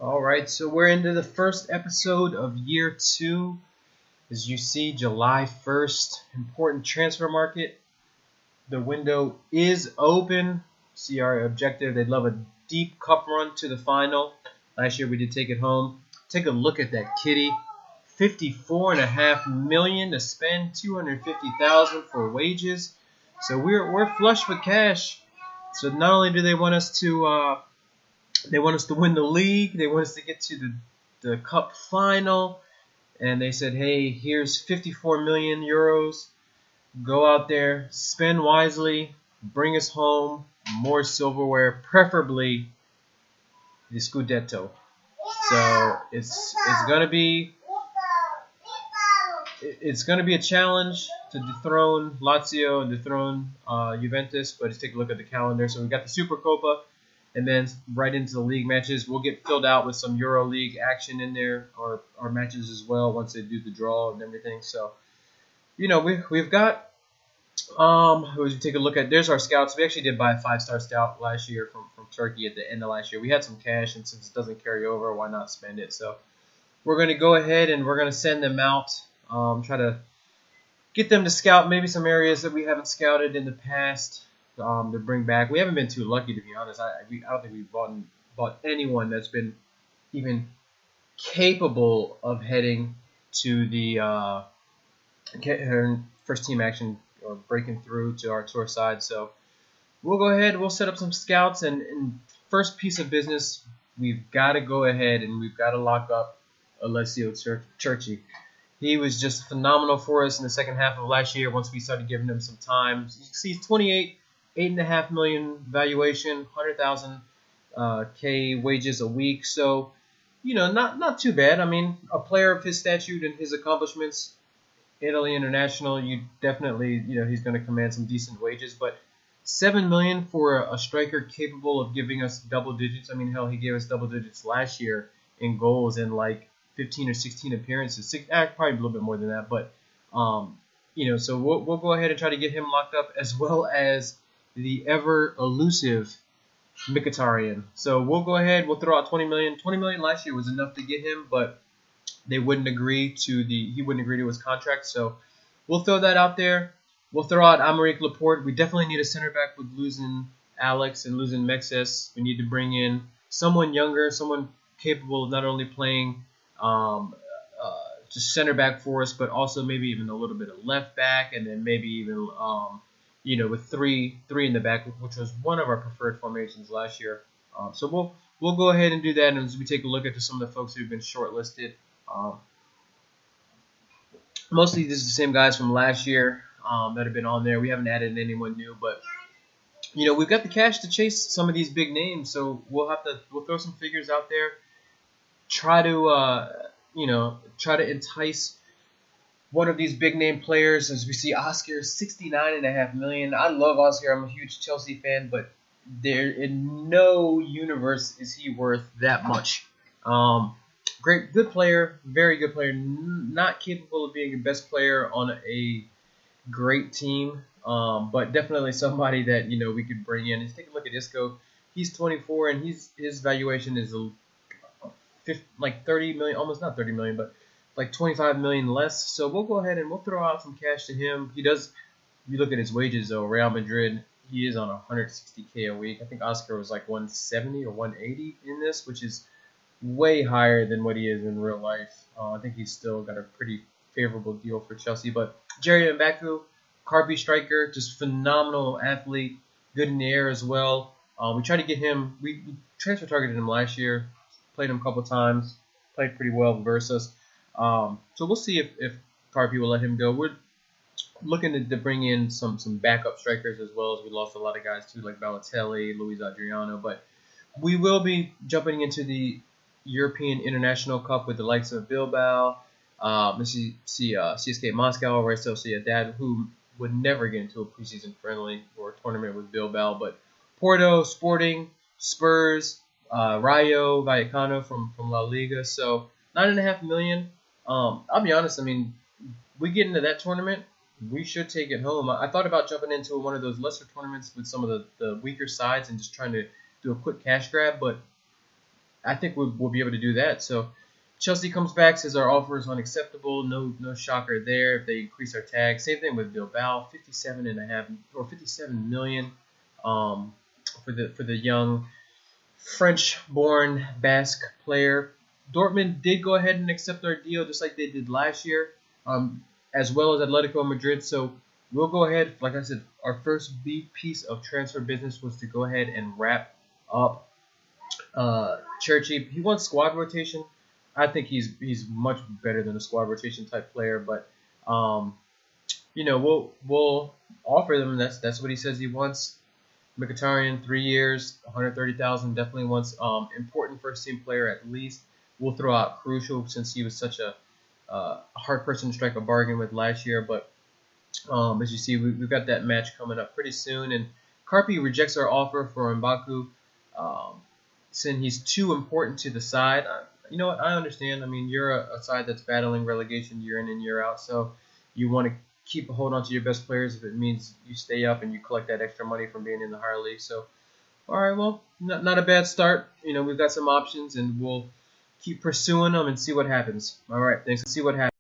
All right, so we're into the first episode of year 2. As you see, July 1st, important transfer market. The window is open. See our objective. They'd love a deep cup run to the final. Last year we did take it home. Take a look at that kitty. $54.5 million to spend, $250,000 for wages. So we're flush with cash. So not only do they want us to win the league. They want us to get to the cup final. And they said, hey, here's 54 million euros. Go out there, spend wisely, bring us home more silverware, preferably the Scudetto. So it's gonna be a challenge to dethrone Lazio and dethrone Juventus. But just take a look at the calendar. So we got the Supercopa. And then right into the league matches. We'll get filled out with some Euro League action in there, or matches as well once they do the draw and everything. So, we've got, we take a look at, there's our scouts. We actually did buy a 5-star scout last year from Turkey at the end of last year. We had some cash, and since it doesn't carry over, why not spend it? So we're going to go ahead and we're going to send them out, try to get them to scout maybe some areas that we haven't scouted in the past. To bring back. We haven't been too lucky, to be honest. I don't think we've bought anyone that's been even capable of heading to the first team action or breaking through to our tour side. So we'll go ahead. We'll set up some scouts, and first piece of business, we've got to go ahead and we've got to lock up Alessio Cerci. He was just phenomenal for us in the second half of last year once we started giving him some time. You can see he's 28. $8.5 million valuation, 100,000 K wages a week. So, not too bad. I mean, a player of his stature and his accomplishments, Italy international, you definitely, he's going to command some decent wages. But $7 million for a striker capable of giving us double digits. I mean, hell, he gave us double digits last year in goals in like 15 or 16 appearances. Probably a little bit more than that. But, so we'll go ahead and try to get him locked up, as well as the ever elusive Mkhitaryan. So we'll go ahead. We'll throw out $20 million. $20 million last year was enough to get him, but he wouldn't agree to his contract. So we'll throw that out there. We'll throw out Aymeric Laporte. We definitely need a center back with losing Alex and losing Mexes. We need to bring in someone younger, someone capable of not only playing just center back for us, but also maybe even a little bit of left back, and then maybe even with three in the back, which was one of our preferred formations last year. So we'll go ahead and do that, and as we take a look at some of the folks who've been shortlisted, mostly this is the same guys from last year that have been on there. We haven't added anyone new, but we've got the cash to chase some of these big names, so we'll throw some figures out there, try to entice one of these big name players. As we see, Oscar, $69.5 million. I love Oscar. I'm a huge Chelsea fan, but in no universe is he worth that much. Good player, very good player. Not capable of being the best player on a great team, but definitely somebody that we could bring in. Let's take a look at Isco. He's 24, and his valuation is like 30 million, almost not 30 million, but like 25 million less. So we'll go ahead and we'll throw out some cash to him. He does. If you look at his wages though, Real Madrid, he is on 160K a week. I think Oscar was like 170 or 180 in this, which is way higher than what he is in real life. I think he's still got a pretty favorable deal for Chelsea. But Jerry Mbaku, Carby striker, just phenomenal athlete, good in the air as well. We tried to get him. We transfer targeted him last year, played him a couple times, played pretty well versus us. So we'll see if Carby will let him go. We're looking to bring in some backup strikers as well, as we lost a lot of guys too, like Balotelli, Luis Adriano. But we will be jumping into the European International Cup with the likes of Bilbao, CSKA Moscow, Real Sociedad, who would never get into a preseason friendly or a tournament with Bilbao, but Porto, Sporting, Spurs, Rayo Vallecano from La Liga. So $9.5 million. I'll be honest. I mean, we get into that tournament, we should take it home. I thought about jumping into one of those lesser tournaments with some of the weaker sides and just trying to do a quick cash grab, but I think we'll be able to do that. So Chelsea comes back, says our offer is unacceptable. No shocker there. If they increase our tag, same thing with Bilbao, 57.5 or 57 million, for the young French-born Basque player. Dortmund did go ahead and accept our deal, just like they did last year, as well as Atletico Madrid. So we'll go ahead. Like I said, our first big piece of transfer business was to go ahead and wrap up Churchy. He wants squad rotation. I think he's much better than a squad rotation type player, but we'll offer them. That's what he says he wants. Mkhitaryan, 3 years, 130,000. Definitely wants important first team player at least. We'll throw out Crucial since he was such a hard person to strike a bargain with last year. But as you see, we've got that match coming up pretty soon. And Carpi rejects our offer for Mbaku, saying he's too important to the side. You know what? I understand. I mean, you're a side that's battling relegation year in and year out, so you want to keep a hold on to your best players if it means you stay up and you collect that extra money from being in the higher league. So, all right, well, not a bad start. We've got some options, and we'll keep pursuing them and see what happens. All right, thanks. See what happens.